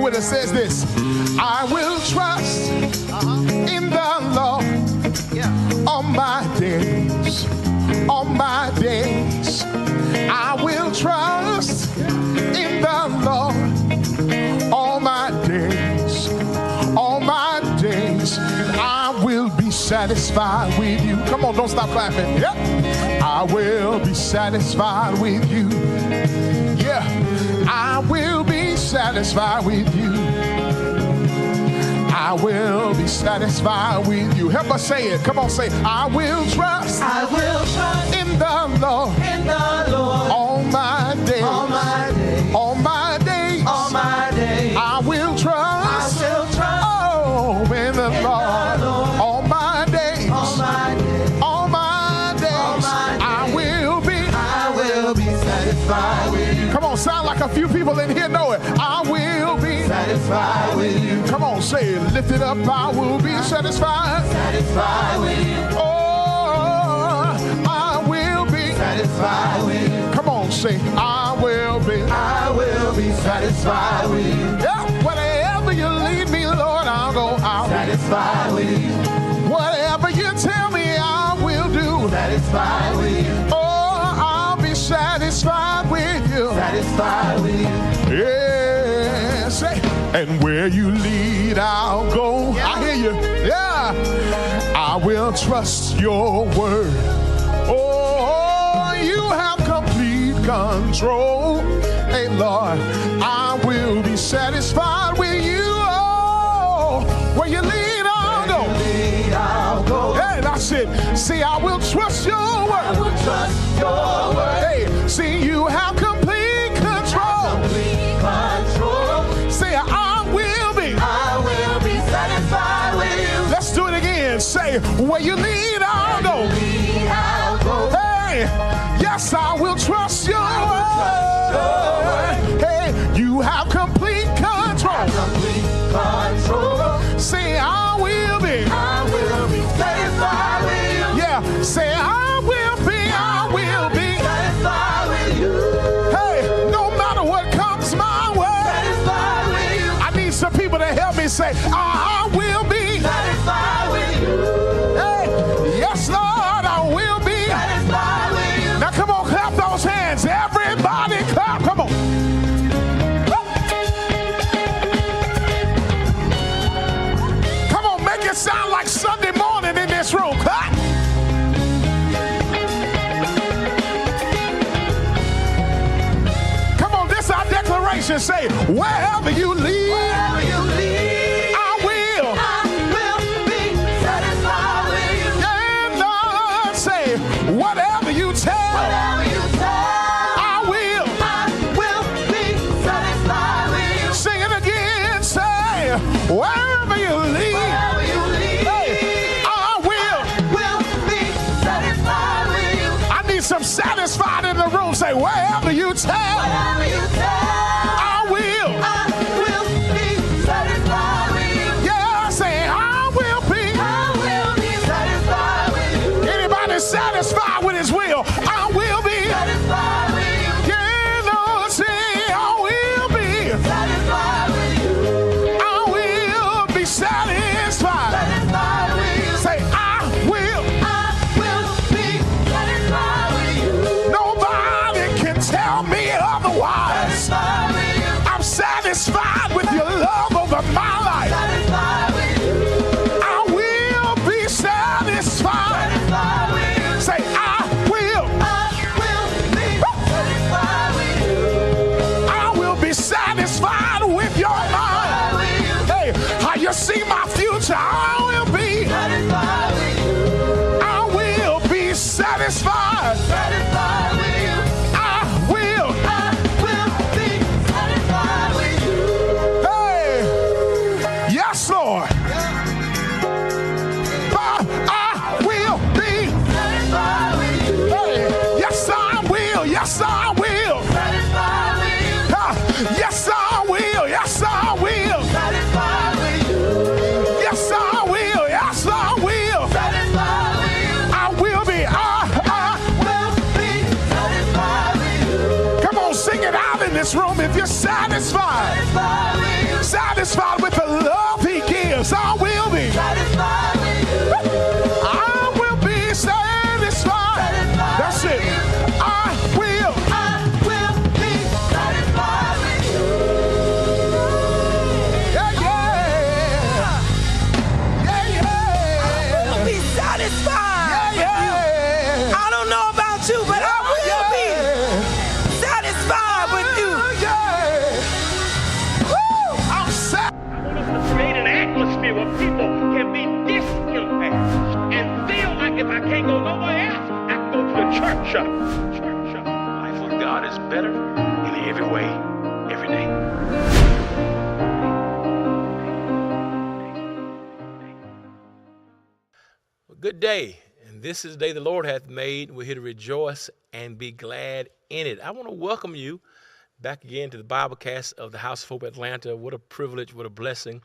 with it. It says this. I will trust in the Lord all my days. All my days. I will trust in the Lord all my days. All my days. I will be satisfied with you. Come on, don't stop clapping. Yep. I will be satisfied with you. Yeah. I will be satisfied with you. I will be satisfied with you. Help us say it. Come on, say it. I will trust. I will trust in the Lord. In the Lord. All my days. All my days. All my days. All my days. I will trust. I will trust. Oh, in the Lord. All my days. All my days. All my days. I will be. I will be satisfied with you. Come on, sound like a few people in here know it. I will be satisfied with you. Come on, say it. Lift it up. I will be satisfied. Satisfied with you. Oh, I will be satisfied with you. Come on, say I will be. I will be satisfied with you. Yeah, whatever you lead me, Lord, I'll go. I'll satisfied with you. Whatever you tell me, I will do. Satisfied with you. Oh, I'll be satisfied with you. Satisfied with you. Yeah, say. And where you lead, I'll go. Yeah. I hear you. Yeah. I will trust your word. Oh, you have complete control. Hey, Lord, I will be satisfied with you. Oh, where you lead, I'll go. Lead, I'll go. Hey, that's it. See, I will trust your word. I will trust your word. Hey, see, you have complete control. Complete control. Say, I will be satisfied with you. Let's do it again. Say, where you lead, I'll go. Lead, I'll go. Hey, yes, I will trust your word. Hey, you have complete control. Complete control. Say, I will be satisfied with you. Yeah, say, I will be satisfied with you. Hey, no matter what comes my way. Satisfied with you. I need some people to help me say, I will be satisfied with you. Hey, yes, Lord, I will be satisfied with you. Now come on, clap those hands. Everybody clap. Come on. Come on, make it sound like Sunday morning in this room. Clap. Come on, this is our declaration. Say, wherever you lead, Wherever you lead, I will be satisfied with you. And Lord, say, whatever you tell, Whatever you tell, I will be satisfied with you. Sing it again. Say, wherever you lead, Wherever you lead, hey, I will be satisfied with you. I need some satisfied in the room. Say, wherever you tell, Whatever you tell, I will be satisfied with you. Yeah, say, I will be satisfied with you. Anybody satisfied with his will? I will be Satisfied with you. Yeah, Lord, say, I will be Satisfied with you. I will be satisfied. Satisfied with you. Say, I will. be satisfied with you. Nobody can tell me otherwise. Satisfied with you. I'm satisfied with your love over my life. Satisfied with you. I will be satisfied. Satisfied with you. Say, I will. be satisfied with you. I will be satisfied with your mind. With you. Hey, how you see my future? I will be. Satisfied with you. I will be satisfied. Satisfied with you. I will. be satisfied with you. Hey, yes, Lord. I will be. Satisfied with you. Hey, yes, I will. Yes, I will. Satisfied with you. Yes, I will. Yes, I will. Satisfied with you. Yes, I will. Yes, I will. Satisfied with you. I will be. be satisfied with you. Come on, sing it out in this room if you're satisfied. Satisfied with you. Satisfied with the love he gives. I will be. Satisfied with you. I will be satisfied. Satisfied That's with it. you. I will. I will be satisfied with you. Yeah, yeah. Yeah, yeah. I'll be satisfied Yeah, with you. yeah. I don't know about you, but I will be satisfied with you. I'm sad. I want us to create an atmosphere where people can be disimpacted and feel like if I can't go nowhere else, I can go to the church. Life with God is better in every way, every day. Well, good day, and this is the day the Lord hath made. We're here to rejoice and be glad in it. I want to welcome you back again to the Biblecast of the House of Hope Atlanta. What a privilege, what a blessing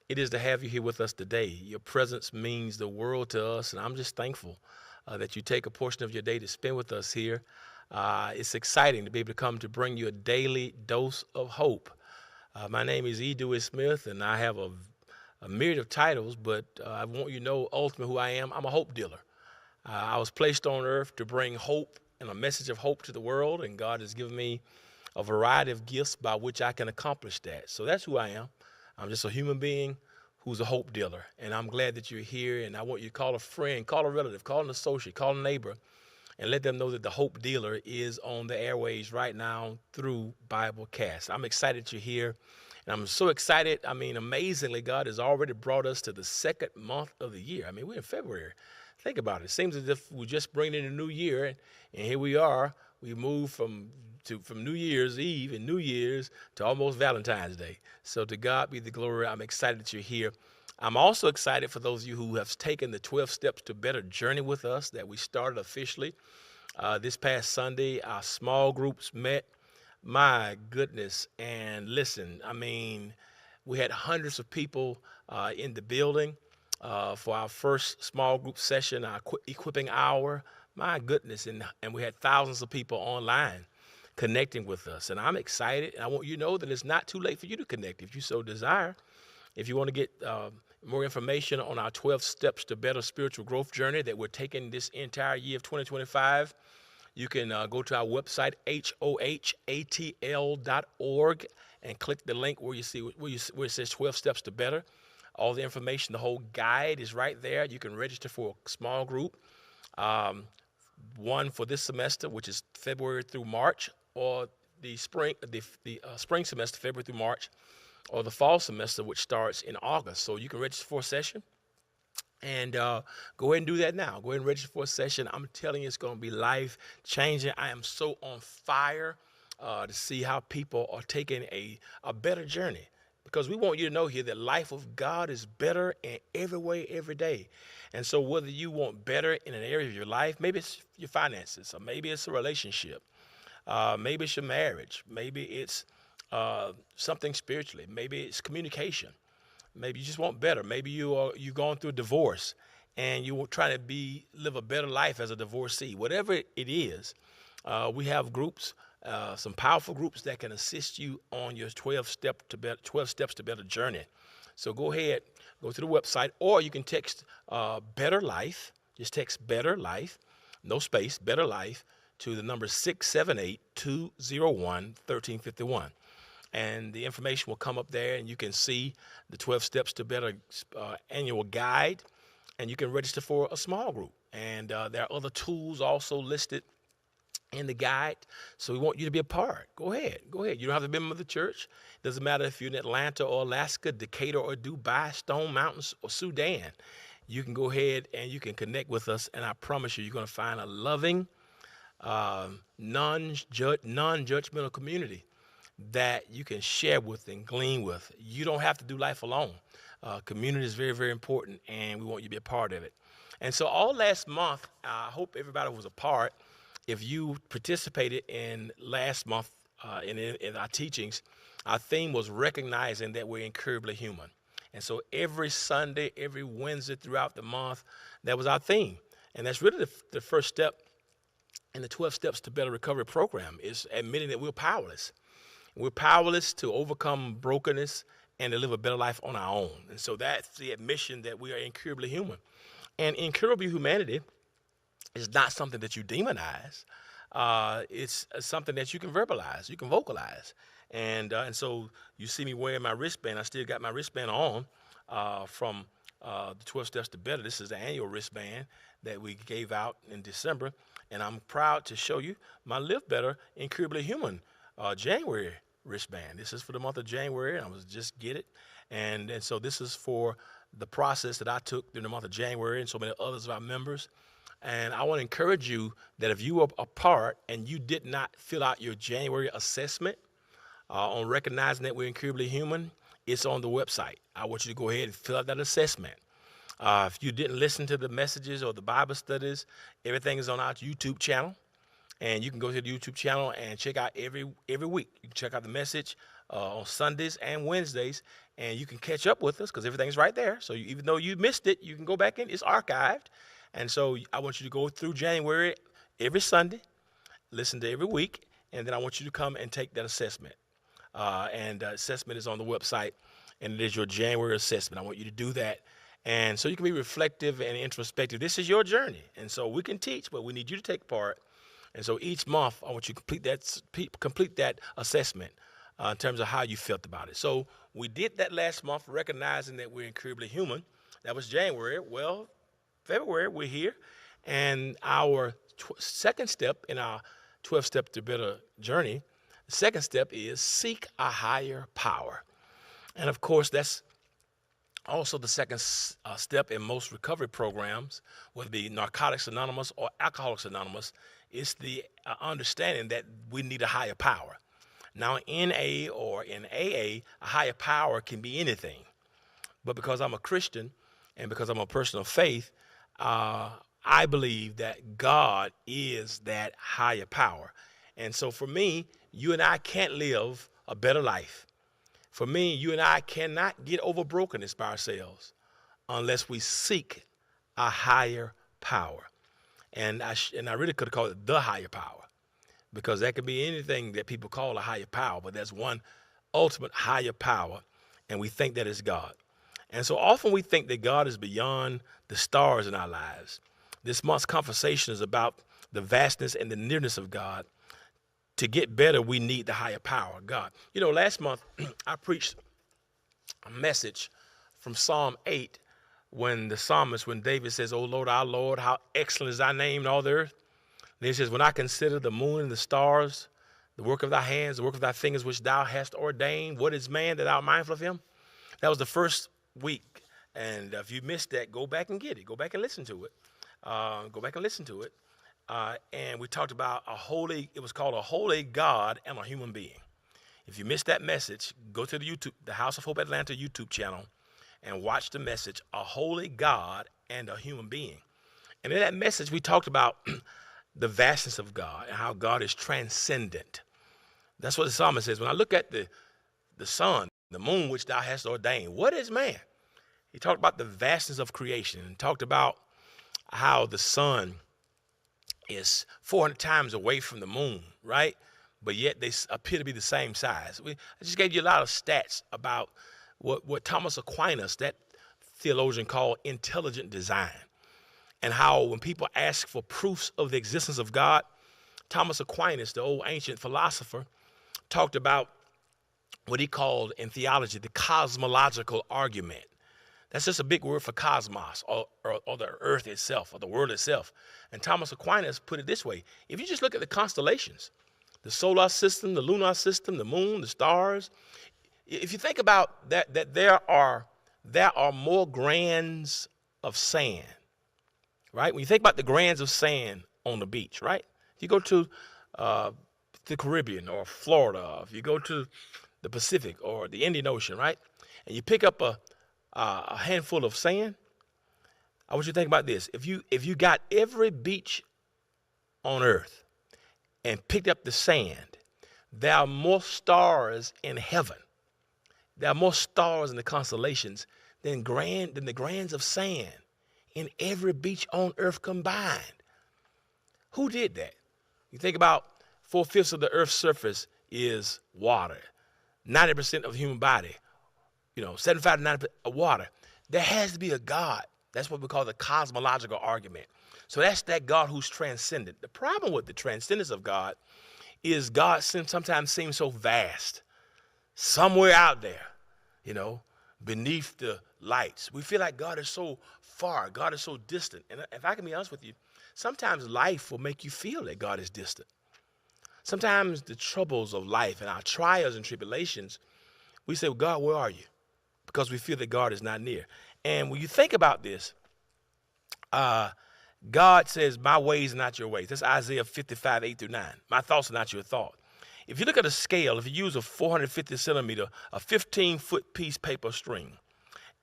it is to have you here with us today. Your presence means the world to us, and I'm just thankful that you take a portion of your day to spend with us here. It's exciting to be able to come to bring you a daily dose of hope. My name is E. Dewey Smith, and I have a myriad of titles, but I want you to know ultimately who I am. I'm a hope dealer. I was placed on earth to bring hope and a message of hope to the world, and God has given me a variety of gifts by which I can accomplish that. So that's who I am. I'm just a human being who's a hope dealer, and I'm glad that you're here, and I want you to call a friend, call a relative, call an associate, call a neighbor, and let them know that the Hope Dealer is on the airways right now through Biblecast. I'm excited you're here, and I'm so excited. I mean, amazingly, God has already brought us to the second month of the year. I mean, we're in February. Think about it. It seems as if we just bring in a new year, and here we are. We moved from New Year's Eve and New Year's to almost Valentine's Day. So to God be the glory. I'm excited that you're here. I'm also excited for those of you who have taken the 12 Steps to Better journey with us that we started officially this past Sunday. Our small groups met. My goodness. And listen, I mean, we had hundreds of people in the building for our first small group session, our equipping hour. My goodness. And we had thousands of people online connecting with us. And I'm excited. And I want you to know that it's not too late for you to connect if you so desire. If you want to get more information on our 12 Steps to Better spiritual growth journey that we're taking this entire year of 2025, you can go to our website, hohatl.org, and click the link where it says 12 Steps to Better. All the information, the whole guide is right there. You can register for a small group, one for this semester, which is February through March, or the spring semester, February through March, or the fall semester, which starts in August. So you can register for a session, and go ahead and do that now. Go ahead and register for a session. I'm telling you, it's going to be life-changing. I am so on fire to see how people are taking a better journey, because we want you to know here that life with God is better in every way, every day. And so whether you want better in an area of your life, maybe it's your finances, or maybe it's a relationship, maybe it's your marriage, maybe it's something spiritually, maybe it's communication, maybe you just want better, maybe you're going through a divorce and you're trying to live a better life as a divorcee. Whatever it is, we have groups, some powerful groups that can assist you on your 12 Steps to Better journey. So go ahead, go to the website, or you can text Better Life. Just text Better Life, no space, Better Life, to the number 678-201-1351. And the information will come up there, and you can see the 12 Steps to Better annual guide, and you can register for a small group. And there are other tools also listed in the guide, so we want you to be a part. Go ahead. You don't have to be a member of the church. Doesn't matter if you're in Atlanta or Alaska, Decatur or Dubai, Stone Mountains or Sudan. You can go ahead and you can connect with us, and I promise you, you're going to find a loving, non-judgmental community that you can share with and glean with. You don't have to do life alone. Community is very, very important, and we want you to be a part of it. And so all last month, I hope everybody was a part. If you participated in last month in our teachings, our theme was recognizing that we're incurably human. And so every Sunday, every Wednesday throughout the month, that was our theme. And that's really the first step in the 12 Steps to Better Recovery program, is admitting that we're powerless. We're powerless to overcome brokenness and to live a better life on our own. And so that's the admission that we are incurably human. And incurable humanity is not something that you demonize. It's something that you can verbalize, you can vocalize. And so you see me wearing my wristband. I still got my wristband on from the 12 Steps to Better. This is the annual wristband that we gave out in December. And I'm proud to show you my Live Better Incurably Human January wristband. This is for the month of January. I was just get it. And so this is for the process that I took during the month of January and so many others of our members. And I want to encourage you that if you were a part and you did not fill out your January assessment on recognizing that we're incurably human, it's on the website. I want you to go ahead and fill out that assessment. If you didn't listen to the messages or the Bible studies, everything is on our YouTube channel. And you can go to the YouTube channel and check out every week. You can check out the message on Sundays and Wednesdays, and you can catch up with us because everything's right there. So even though you missed it, you can go back in. It's archived. And so I want you to go through January every Sunday, listen to every week, and then I want you to come and take that assessment. And assessment is on the website, and it is your January assessment. I want you to do that. And so you can be reflective and introspective. This is your journey. And so we can teach, but we need you to take part. And so each month, I want you to complete that assessment in terms of how you felt about it. So we did that last month, recognizing that we're incurably human. That was January. Well, February, we're here. And our second step in our 12-step to better journey, the second step is seek a higher power. And of course, that's also the second step in most recovery programs, whether it be Narcotics Anonymous or Alcoholics Anonymous, is the understanding that we need a higher power. Now, in NA or in AA, a higher power can be anything. But because I'm a Christian and because I'm a person of faith, I believe that God is that higher power. And so for me, you and I can't live a better life. For me, you and I cannot get over brokenness by ourselves unless we seek a higher power. And I really could have called it the higher power, because that could be anything that people call a higher power, but there's one ultimate higher power, and we think that is God. And so often we think that God is beyond the stars in our lives. This month's conversation is about the vastness and the nearness of God. To get better, we need the higher power of God. You know, last month I preached a message from Psalm 8 when David says, "O Lord, our Lord, how excellent is thy name in all the earth." And he says, "When I consider the moon and the stars, the work of thy hands, the work of thy fingers, which thou hast ordained, what is man that thou art mindful of him?" That was the first week. And if you missed that, go back and get it. Go back and listen to it. And we talked about it was called a holy God and a human being. If you missed that message, go to the House of Hope Atlanta YouTube channel and watch the message, A Holy God and a Human Being. And in that message, we talked about the vastness of God and how God is transcendent. That's what the psalmist says. When I look at the sun, the moon, which thou hast ordained, what is man? He talked about the vastness of creation and talked about how the sun is 400 times away from the moon, right? But yet they appear to be the same size. I just gave you a lot of stats about what Thomas Aquinas, that theologian, called intelligent design, and how when people ask for proofs of the existence of God, Thomas Aquinas, the old ancient philosopher, talked about what he called in theology the cosmological argument. That's just a big word for cosmos, or the earth itself, or the world itself. And Thomas Aquinas put it this way: if you just look at the constellations, the solar system, the lunar system, the moon, the stars, if you think about that there are more grains of sand, right? When you think about the grains of sand on the beach, right? If you go to the Caribbean or Florida, if you go to the Pacific or the Indian Ocean, right? And you pick up a handful of sand, I want you to think about this. If you got every beach on earth and picked up the sand, there are more stars in heaven. There are more stars in the constellations than the grains of sand in every beach on earth combined. Who did that? You think about 4/5 of the earth's surface is water. 90% of the human body 75 to 90% of water. There has to be a God. That's what we call the cosmological argument. So that's that God who's transcendent. The problem with the transcendence of God is God sometimes seems so vast, somewhere out there, beneath the lights. We feel like God is so far, God is so distant. And if I can be honest with you, sometimes life will make you feel that God is distant. Sometimes the troubles of life and our trials and tribulations, we say, well, God, where are you? Because we feel that God is not near. And when you think about this, God says, my ways are not your ways. That's Isaiah 55, 8 through 9. My thoughts are not your thought. If you look at a scale, if you use a 450 centimeter, a 15-foot piece paper string,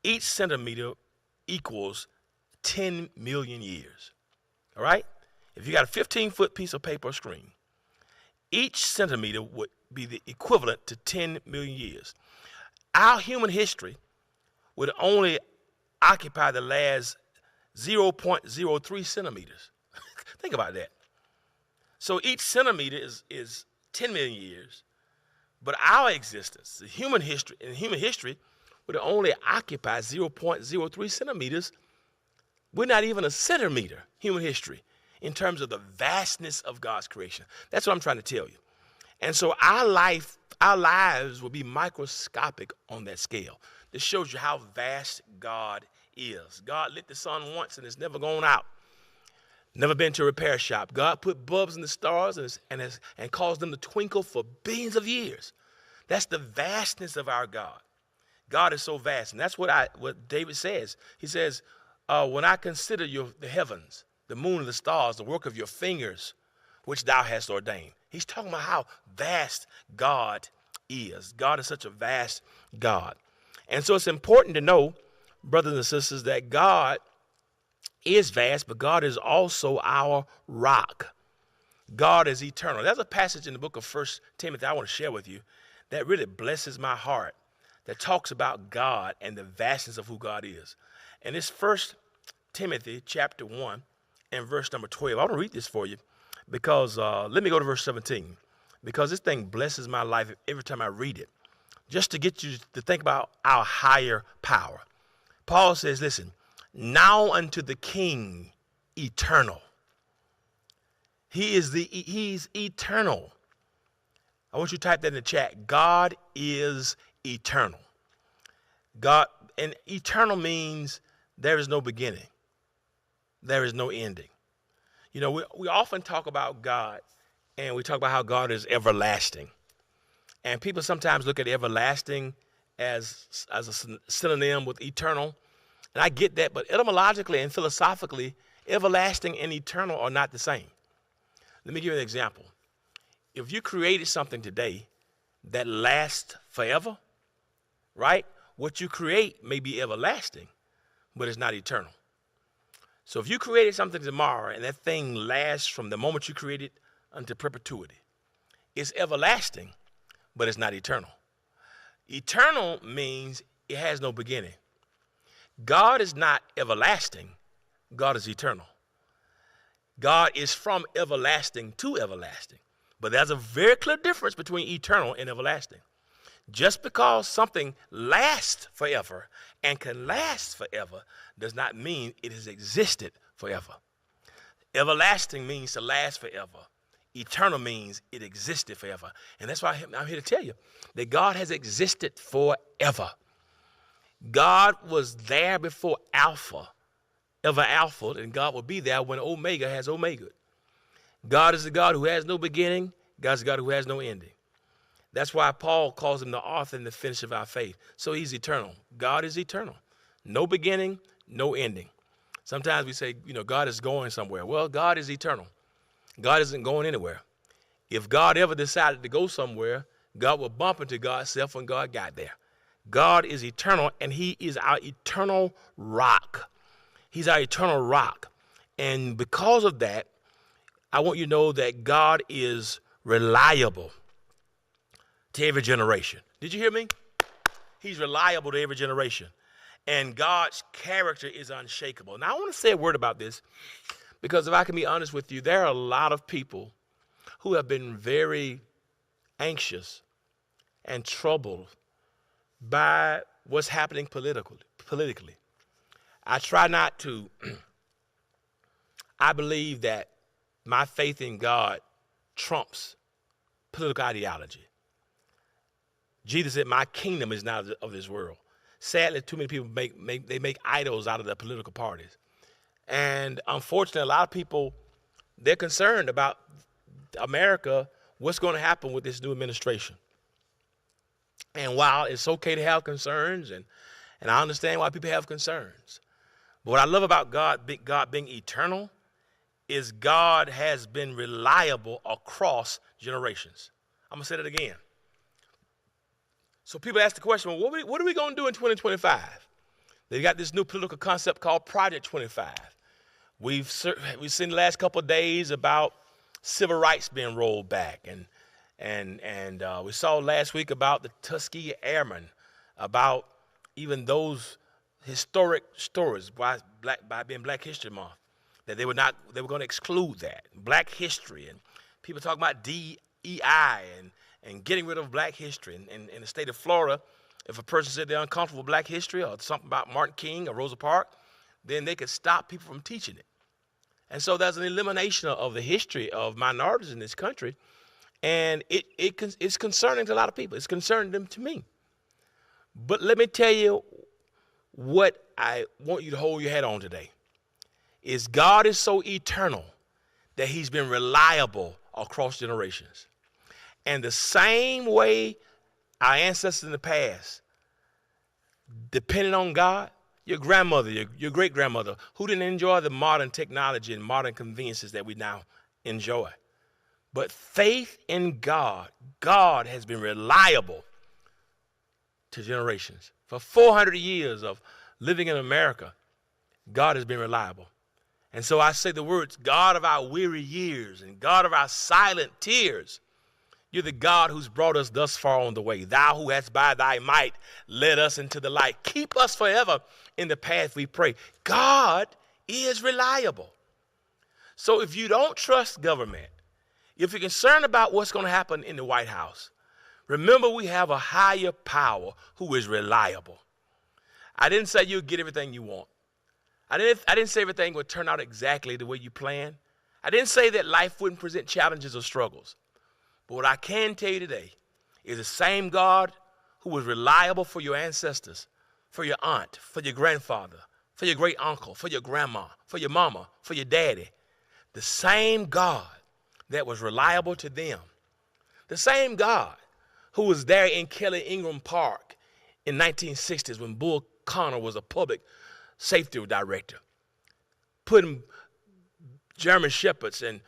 each centimeter equals 10 million years. All right? If you got a 15-foot piece of paper string, each centimeter would be the equivalent to 10 million years. Our human history would only occupy the last 0.03 centimeters. Think about that. So each centimeter is 10 million years, but our existence, human history would only occupy 0.03 centimeters. We're not even a centimeter, human history, in terms of the vastness of God's creation. That's what I'm trying to tell you. And so our lives will be microscopic on that scale. This shows you how vast God is. God lit the sun once and it's never gone out. Never been to a repair shop. God put bulbs in the stars and caused them to twinkle for billions of years. That's the vastness of our God. God is so vast. And that's what David says. He says, when I consider the heavens, the moon and the stars, the work of your fingers, which thou hast ordained. He's talking about how vast God is. God is such a vast God. And so it's important to know, brothers and sisters, that God is vast, but God is also our rock. God is eternal. There's a passage in the book of 1 Timothy I want to share with you that really blesses my heart, that talks about God and the vastness of who God is. And it's 1 Timothy chapter 1 and verse number 12. I want to read this for you because let me go to verse 17, because this thing blesses my life every time I read it, just to get you to think about our higher power. Paul says, listen, now unto the King eternal. He's eternal. I want you to type that in the chat. God is eternal. God, and eternal means there is no beginning. There is no ending. We often talk about God, and we talk about how God is everlasting. And people sometimes look at everlasting as a synonym with eternal. And I get that, but etymologically and philosophically, everlasting and eternal are not the same. Let me give you an example. If you created something today that lasts forever, right? What you create may be everlasting, but it's not eternal. So if you created something tomorrow and that thing lasts from the moment you created it unto perpetuity, it's everlasting, but it's not eternal. Eternal means it has no beginning. God is not everlasting. God is eternal. God is from everlasting to everlasting. But there's a very clear difference between eternal and everlasting. Just because something lasts forever and can last forever does not mean it has existed forever. Everlasting means to last forever. Eternal means it existed forever. And that's why I'm here to tell you that God has existed forever. God was there before Alpha ever alphaed, and God will be there when Omega has Omega. God is the God who has no beginning. God is the God who has no ending. That's why Paul calls him the author and the finisher of our faith. So he's eternal. God is eternal. No beginning, no ending. Sometimes we say, God is going somewhere. Well, God is eternal. God isn't going anywhere. If God ever decided to go somewhere, God will bump into God's self when God got there. God is eternal, and he is our eternal rock. He's our eternal rock. And because of that, I want you to know that God is reliable to every generation. Did you hear me? He's reliable to every generation. And God's character is unshakable. Now, I want to say a word about this because if I can be honest with you, there are a lot of people who have been very anxious and troubled by what's happening politically. I try not to. I believe that my faith in God trumps political ideology. Jesus said, "My kingdom is not of this world." Sadly, too many people make idols out of the political parties. And unfortunately, a lot of people, they're concerned about America, what's going to happen with this new administration. And while it's okay to have concerns, and I understand why people have concerns, but what I love about God being eternal is God has been reliable across generations. I'm going to say that again. So people ask the question, well, what are we going to do in 2025? They've got this new political concept called Project 25. We've seen the last couple of days about civil rights being rolled back, and we saw last week about the Tuskegee Airmen, about even those historic stories by being Black History Month, that they were going to exclude that Black history, and people talking about DEI and getting rid of Black history. In the state of Florida, if a person said they're uncomfortable with Black history or something about Martin King or Rosa Parks, then they could stop people from teaching it. And so there's an elimination of the history of minorities in this country, and it's concerning to a lot of people. It's concerning them to me. But let me tell you what I want you to hold your head on today, is God is so eternal that he's been reliable across generations. And the same way our ancestors in the past depended on God, your grandmother, your great-grandmother, who didn't enjoy the modern technology and modern conveniences that we now enjoy. But faith in God, God has been reliable to generations. For 400 years of living in America, God has been reliable. And so I say the words, God of our weary years and God of our silent tears, you're the God who's brought us thus far on the way. Thou who hast by thy might led us into the light. Keep us forever in the path we pray. God is reliable. So if you don't trust government, if you're concerned about what's going to happen in the White House, remember we have a higher power who is reliable. I didn't say you'll get everything you want. I didn't say everything would turn out exactly the way you planned. I didn't say that life wouldn't present challenges or struggles. But what I can tell you today is the same God who was reliable for your ancestors, for your aunt, for your grandfather, for your great uncle, for your grandma, for your mama, for your daddy, the same God that was reliable to them, the same God who was there in Kelly Ingram Park in 1960s when Bull Connor was a public safety director, putting German shepherds and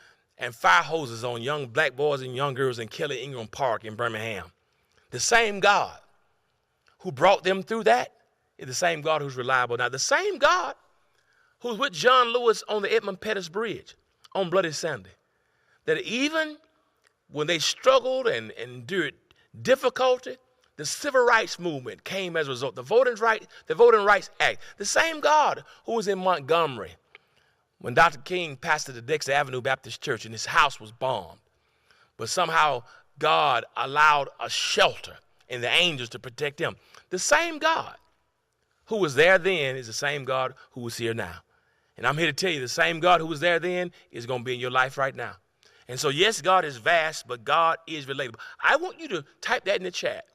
fire hoses on young black boys and young girls in Kelly Ingram Park in Birmingham. The same God who brought them through that is the same God who's reliable now. The same God who's with John Lewis on the Edmund Pettus Bridge on Bloody Sunday, that even when they struggled and endured difficulty, the Civil Rights Movement came as a result. The Voting Rights Act, the same God who was in Montgomery when Dr. King pastored the Dexter Avenue Baptist Church and his house was bombed. But somehow God allowed a shelter and the angels to protect him. The same God who was there then is the same God who is here now. And I'm here to tell you, the same God who was there then is going to be in your life right now. And so, yes, God is vast, but God is relatable. I want you to type that in the chat.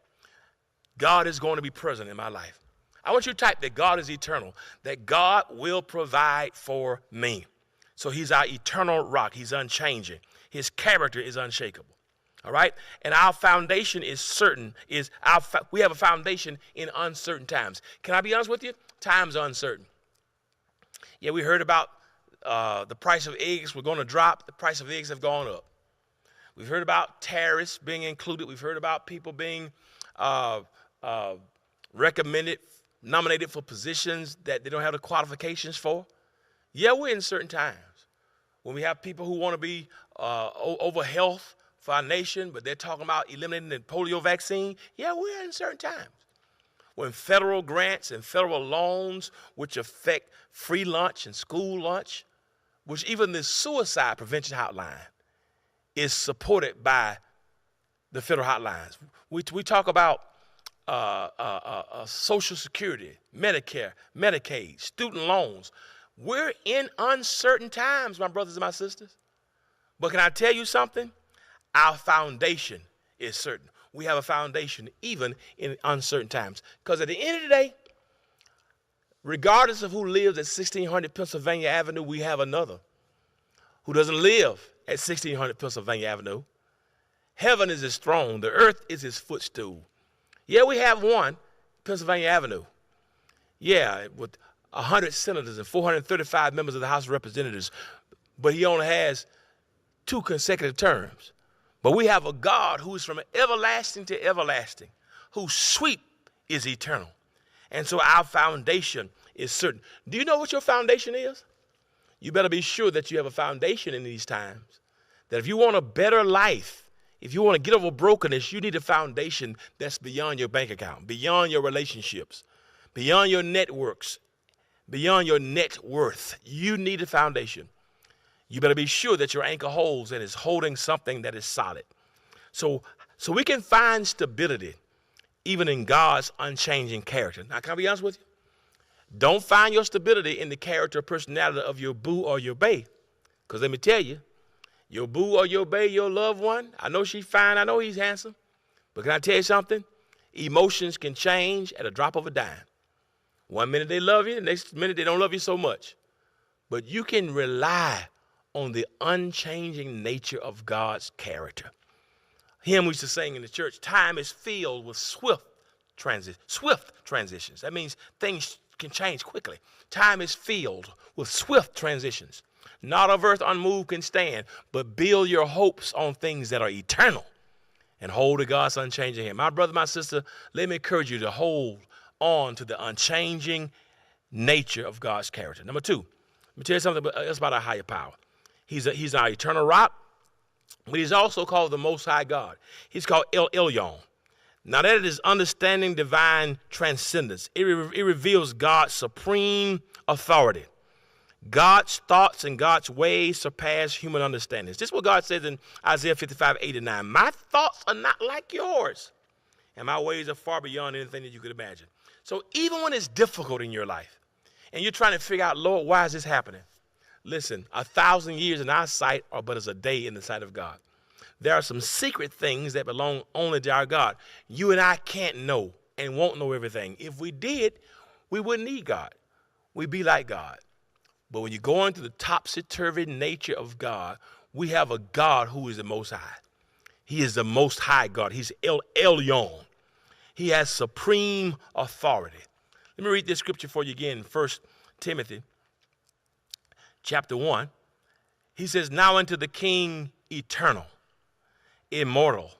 God is going to be present in my life. I want you to type that God is eternal, that God will provide for me. So he's our eternal rock. He's unchanging. His character is unshakable. All right? And our foundation is certain. We have a foundation in uncertain times. Can I be honest with you? Times are uncertain. Yeah, we heard about the price of eggs were going to drop. The price of eggs have gone up. We've heard about tariffs being included. We've heard about people being nominated for positions that they don't have the qualifications for. Yeah, we're in certain times when we have people who want to be over health for our nation, but they're talking about eliminating the polio vaccine. Yeah, we're in certain times when federal grants and federal loans, which affect free lunch and school lunch, which even the suicide prevention hotline is supported by the federal hotlines. We talk about Social Security, Medicare, Medicaid, student loans. We're in uncertain times, my brothers and my sisters. But can I tell you something? Our foundation is certain. We have a foundation even in uncertain times. Because at the end of the day, regardless of who lives at 1600 Pennsylvania Avenue, we have another who doesn't live at 1600 Pennsylvania Avenue. Heaven is his throne. The earth is his footstool. Yeah, we have one, Pennsylvania Avenue. Yeah, with 100 senators and 435 members of the House of Representatives. But he only has 2 consecutive terms. But we have a God who is from everlasting to everlasting, whose sweep is eternal. And so our foundation is certain. Do you know what your foundation is? You better be sure that you have a foundation in these times. That if you want a better life, if you want to get over brokenness, you need a foundation that's beyond your bank account, beyond your relationships, beyond your networks, beyond your net worth. You need a foundation. You better be sure that your anchor holds and is holding something that is solid. So we can find stability even in God's unchanging character. Now, can I be honest with you? Don't find your stability in the character or personality of your boo or your bae. Because let me tell you, your boo or your bae, your loved one, I know she's fine, I know he's handsome. But can I tell you something? Emotions can change at a drop of a dime. One minute they love you, the next minute they don't love you so much. But you can rely on the unchanging nature of God's character. Hymn we used to sing in the church, time is filled with swift transitions. That means things can change quickly. Time is filled with swift transitions. Not of earth unmoved can stand, but build your hopes on things that are eternal and hold to God's unchanging hand. My brother, my sister, let me encourage you to hold on to the unchanging nature of God's character. Number 2, let me tell you something else about our higher power. He's our eternal rock, but he's also called the Most High God. He's called El Elyon. Now that is understanding divine transcendence. It reveals God's supreme authority. God's thoughts and God's ways surpass human understanding. This is what God says in Isaiah 55:8-9. My thoughts are not like yours, and my ways are far beyond anything that you could imagine. So even when it's difficult in your life, and you're trying to figure out, Lord, why is this happening? Listen, 1,000 years in our sight are but as a day in the sight of God. There are some secret things that belong only to our God. You and I can't know and won't know everything. If we did, we wouldn't need God. We'd be like God. But when you go into the topsy-turvy nature of God, we have a God who is the Most High. He is the Most High God. He's El Elyon. He has supreme authority. Let me read this scripture for you again, 1 Timothy chapter 1. He says, now unto the King eternal, immortal,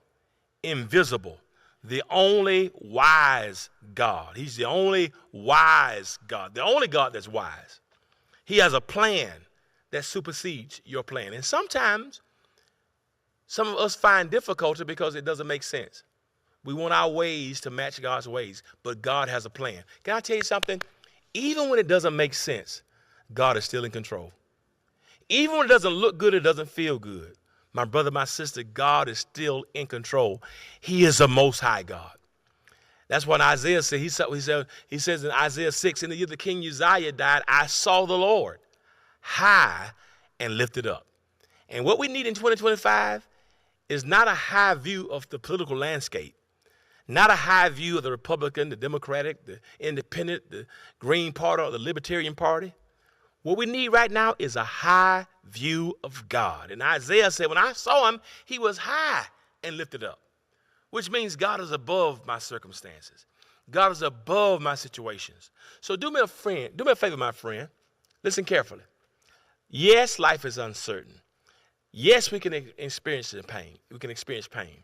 invisible, the only wise God. He's the only wise God, the only God that's wise. He has a plan that supersedes your plan. And sometimes some of us find difficulty because it doesn't make sense. We want our ways to match God's ways, but God has a plan. Can I tell you something? Even when it doesn't make sense, God is still in control. Even when it doesn't look good, it doesn't feel good. My brother, my sister, God is still in control. He is the Most High God. That's what Isaiah said. He says in Isaiah 6, in the year the King Uzziah died, I saw the Lord high and lifted up. And what we need in 2025 is not a high view of the political landscape, not a high view of the Republican, the Democratic, the Independent, the Green Party, or the Libertarian Party. What we need right now is a high view of God. And Isaiah said, when I saw him, he was high and lifted up, which means God is above my circumstances. God is above my situations. So do me a favor, my friend. Listen carefully. Yes, life is uncertain. Yes, we can experience pain. We can experience pain.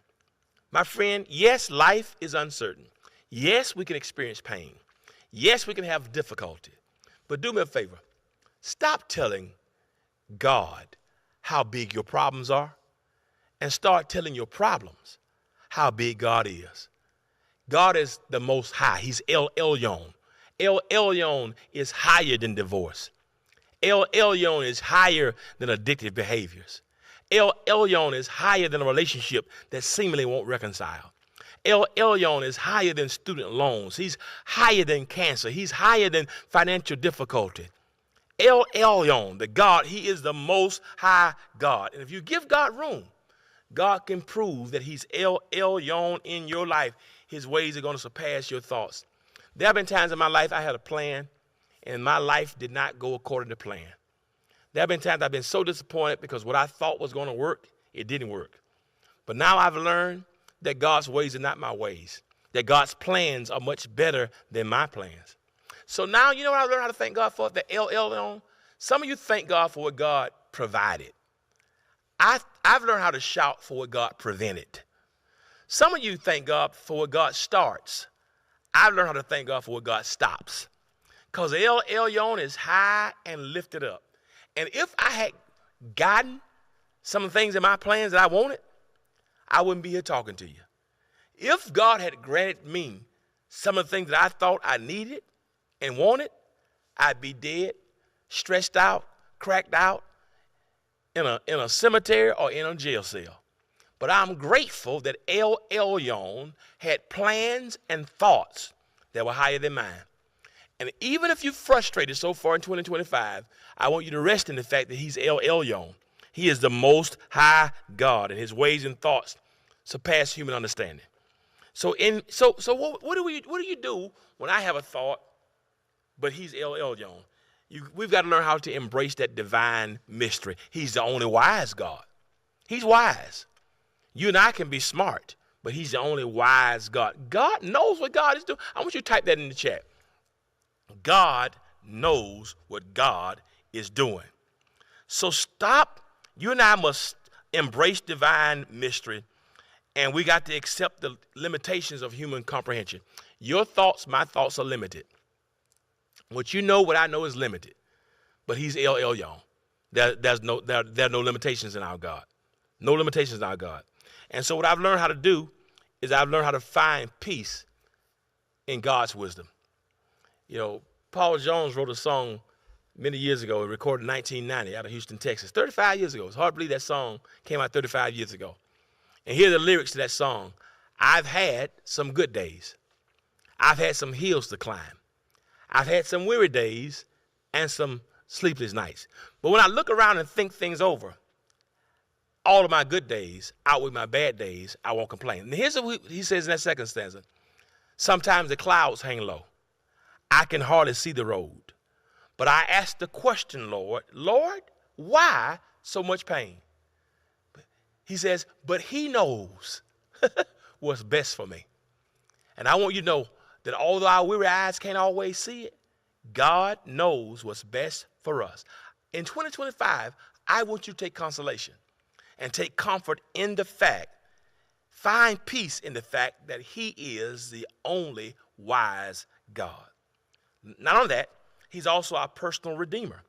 My friend, yes, life is uncertain. Yes, we can experience pain. Yes, we can have difficulty. But do me a favor. Stop telling God how big your problems are and start telling your problems how big God is. God is the Most High. He's El Elyon. El Elyon is higher than divorce. El Elyon is higher than addictive behaviors. El Elyon is higher than a relationship that seemingly won't reconcile. El Elyon is higher than student loans. He's higher than cancer. He's higher than financial difficulty. El Elyon, the God, he is the most high God. And if you give God room, God can prove that he's El Elyon in your life. His ways are going to surpass your thoughts. There have been times in my life I had a plan, and my life did not go according to plan. There have been times I've been so disappointed because what I thought was going to work, it didn't work. But now I've learned that God's ways are not my ways, that God's plans are much better than my plans. So now, you know what I learned how to thank God for? The El Elyon. Some of you thank God for what God provided. I've learned how to shout for what God prevented. Some of you thank God for what God starts. I've learned how to thank God for what God stops. Because El Elyon is high and lifted up. And if I had gotten some of the things in my plans that I wanted, I wouldn't be here talking to you. If God had granted me some of the things that I thought I needed and wanted, I'd be dead, stressed out, cracked out, in a cemetery or in a jail cell. But I'm grateful that El Elyon had plans and thoughts that were higher than mine. And even if you're frustrated so far in 2025, I want you to rest in the fact that he's El Elyon. He is the most high God, and his ways and thoughts surpass human understanding. So what do you do when I have a thought, but he's El Elyon? We've got to learn how to embrace that divine mystery. He's the only wise God. He's wise. You and I can be smart, but he's the only wise God. God knows what God is doing. I want you to type that in the chat. God knows what God is doing. So stop. You and I must embrace divine mystery, and we got to accept the limitations of human comprehension. Your thoughts, my thoughts are limited. What you know, what I know is limited. But he's El Elyon. There are no limitations in our God. No limitations in our God. And so what I've learned how to do is I've learned how to find peace in God's wisdom. You know, Paul Jones wrote a song many years ago, recorded in 1990 out of Houston, Texas, 35 years ago. It's hard to believe that song came out 35 years ago. And here are the lyrics to that song. I've had some good days. I've had some hills to climb. I've had some weary days and some sleepless nights. But when I look around and think things over, all of my good days outweigh my bad days. I won't complain. And here's what he says in that second stanza. Sometimes the clouds hang low. I can hardly see the road. But I ask the question, Lord, why so much pain? He says, but he knows what's best for me. And I want you to know that although our weary eyes can't always see it, God knows what's best for us. In 2025, I want you to take consolation and take comfort in the fact, find peace in the fact that he is the only wise God. Not only that, he's also our personal redeemer.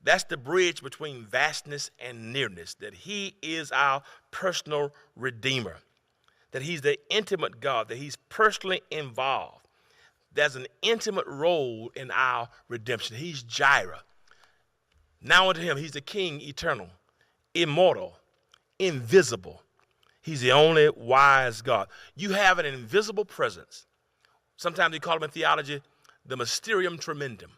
That's the bridge between vastness and nearness, that he is our personal redeemer, that he's the intimate God, that he's personally involved. There's an intimate role in our redemption. He's Jireh. Now unto him, he's the King eternal, immortal, invisible. He's the only wise God. You have an invisible presence. Sometimes we call him in theology the mysterium tremendum,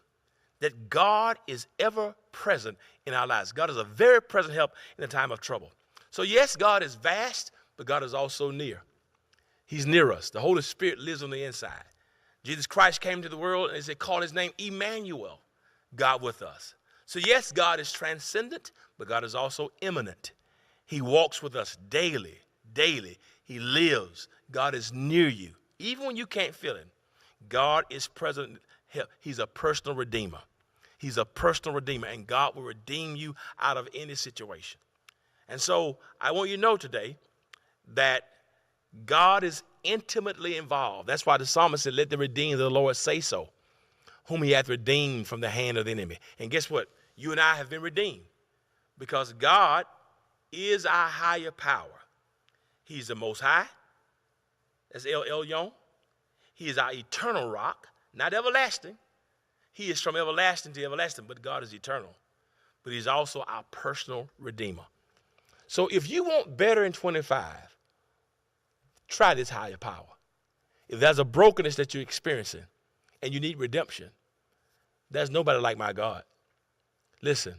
that God is ever present in our lives. God is a very present help in a time of trouble. So yes, God is vast, but God is also near. He's near us. The Holy Spirit lives on the inside. Jesus Christ came to the world and they called his name Emmanuel, God with us. So yes, God is transcendent, but God is also immanent. He walks with us daily. He lives. God is near you. Even when you can't feel him, God is present. He's a personal redeemer. He's a personal redeemer, and God will redeem you out of any situation. And so I want you to know today that God is intimately involved. That's why the psalmist said, let the redeemed of the Lord say so, whom he hath redeemed from the hand of the enemy. And guess what? You and I have been redeemed because God is our higher power. He's the Most High. That's El Elyon. He is our eternal rock, not everlasting. He is from everlasting to everlasting, but God is eternal. But he's also our personal redeemer. So if you want better in 25, try this higher power. If there's a brokenness that you're experiencing and you need redemption, there's nobody like my God. Listen,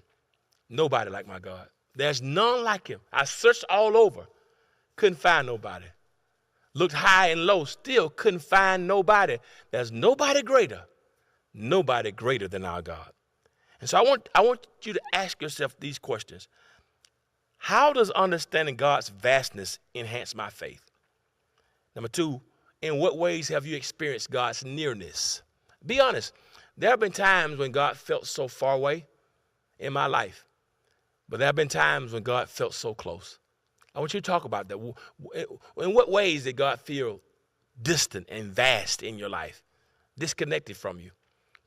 nobody like my God. There's none like him. I searched all over, couldn't find nobody. Looked high and low, still couldn't find nobody. There's nobody greater than our God. And so I want you to ask yourself these questions. How does understanding God's vastness enhance my faith? Number two, in what ways have you experienced God's nearness? Be honest. There have been times when God felt so far away in my life, but there have been times when God felt so close. I want you to talk about that. In what ways did God feel distant and vast in your life, disconnected from you?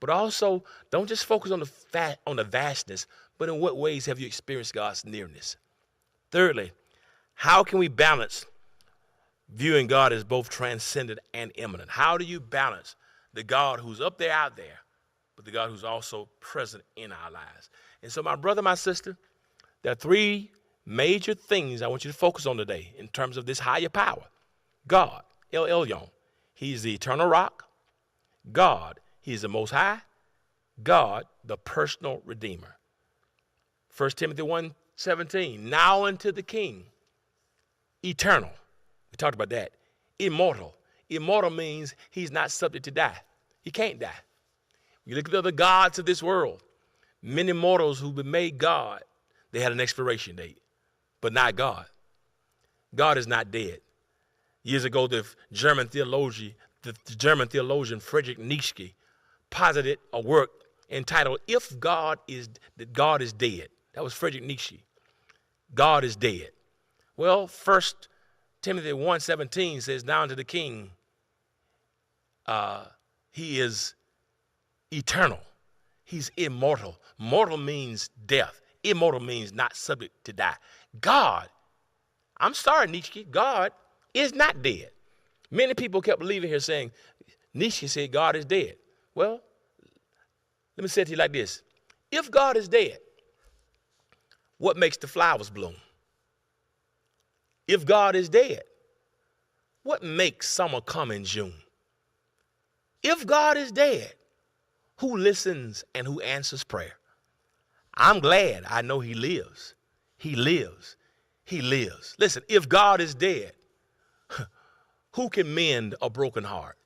But also, don't just focus on the vastness, but in what ways have you experienced God's nearness? Thirdly, how can we balance viewing God as both transcendent and immanent? How do you balance the God who's up there, out there, but the God who's also present in our lives? And so, my brother, my sister, there are three major things I want you to focus on today in terms of this higher power. God, El Elyon, he's the eternal rock. God, he's the most high. God, the personal redeemer. 1 Timothy 1:17, now unto the King, eternal. We talked about that. Immortal. Immortal means he's not subject to die. He can't die. You look at the other gods of this world, many mortals who've been made God, they had an expiration date, but not God. God is not dead. Years ago, the German theologian Friedrich Nietzsche posited a work entitled "If God is Dead." That was Friedrich Nietzsche. God is dead. Well, 1 Timothy 1:17 says, now unto the King, he is eternal. He's immortal. Mortal means death. Immortal means not subject to die. God, I'm sorry, Nietzsche, God is not dead. Many people kept leaving here saying, Nietzsche said God is dead. Well, let me say it to you like this. If God is dead, what makes the flowers bloom? If God is dead, what makes summer come in June? If God is dead, who listens and who answers prayer? I'm glad I know he lives. He lives. He lives. Listen, if God is dead, who can mend a broken heart?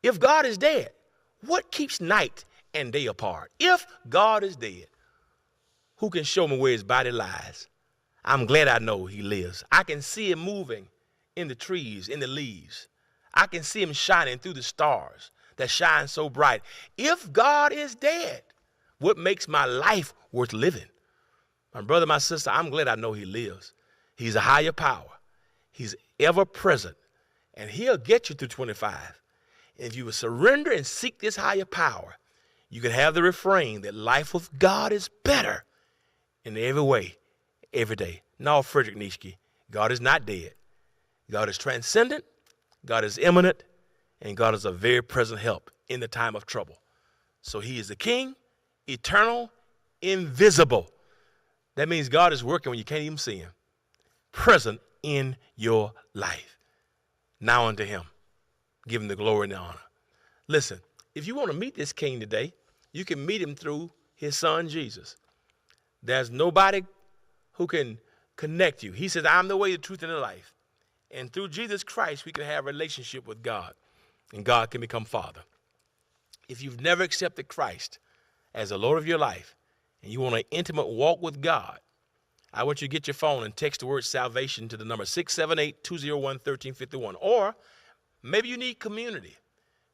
If God is dead, what keeps night and day apart? If God is dead, who can show me where his body lies? I'm glad I know he lives. I can see him moving in the trees, in the leaves. I can see him shining through the stars that shine so bright. If God is dead, what makes my life worth living? My brother, my sister, I'm glad I know he lives. He's a higher power. He's ever present, and he'll get you through 25. And if you will surrender and seek this higher power, you can have the refrain that life with God is better in every way, every day. No, Friedrich Nietzsche, God is not dead. God is transcendent, God is immanent, and God is a very present help in the time of trouble. So he is the King, eternal, invisible. That means God is working when you can't even see him. Present in your life. Now unto him, give him the glory and the honor. Listen, if you want to meet this King today, you can meet him through his son, Jesus. There's nobody who can connect you. He says, I'm the way, the truth, and the life. And through Jesus Christ, we can have a relationship with God, and God can become Father. If you've never accepted Christ as the Lord of your life, and you want an intimate walk with God, I want you to get your phone and text the word salvation to the number 678-201-1351. Or maybe you need community.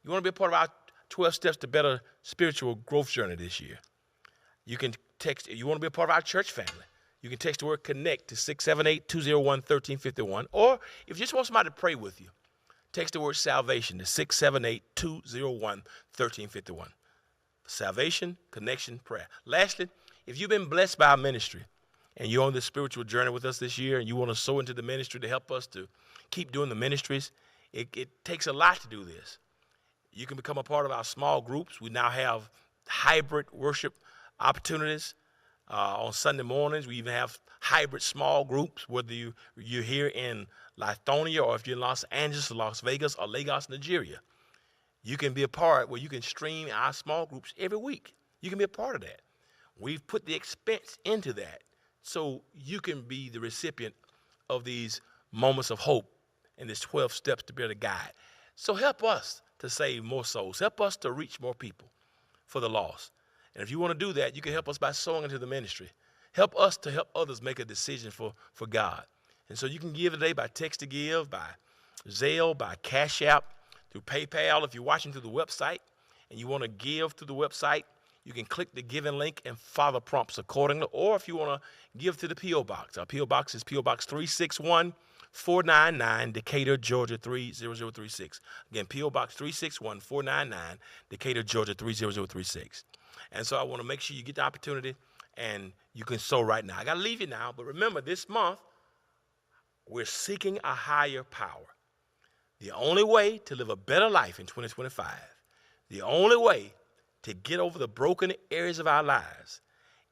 You want to be a part of our 12 Steps to Better Spiritual Growth Journey this year. You can text, you want to be a part of our church family. You can text the word connect to 678-201-1351. Or if you just want somebody to pray with you, text the word salvation to 678-201-1351. Salvation, connection, prayer. Lastly, if you've been blessed by our ministry and you're on this spiritual journey with us this year and you want to sow into the ministry to help us to keep doing the ministries, it takes a lot to do this. You can become a part of our small groups. We now have hybrid worship opportunities. On Sunday mornings, we even have hybrid small groups, whether you're here in Lithonia or if you're in Los Angeles, Las Vegas, or Lagos, Nigeria. You can be a part where you can stream our small groups every week. You can be a part of that. We've put the expense into that so you can be the recipient of these moments of hope and these 12 steps to be able to guide. So help us to save more souls. Help us to reach more people for the lost. And if you want to do that, you can help us by sowing into the ministry. Help us to help others make a decision for God. And so you can give today by text to give, by Zelle, by Cash App, through PayPal. If you're watching through the website and you want to give through the website, you can click the giving link and follow the prompts accordingly. Or if you want to give to the P.O. Box, our P.O. Box is P.O. Box 361-499, Decatur, Georgia 30036. Again, P.O. Box 361-499, Decatur, Georgia 30036. And so I want to make sure you get the opportunity and you can sow right now. I got to leave you now, but remember this month, we're seeking a higher power. The only way to live a better life in 2025, the only way to get over the broken areas of our lives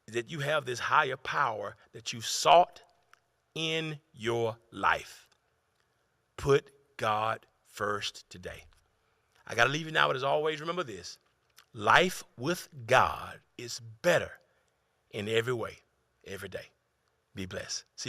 is that you have this higher power that you sought in your life. Put God first today. I got to leave you now, but as always, remember this. Life with God is better in every way, every day. Be blessed. See you.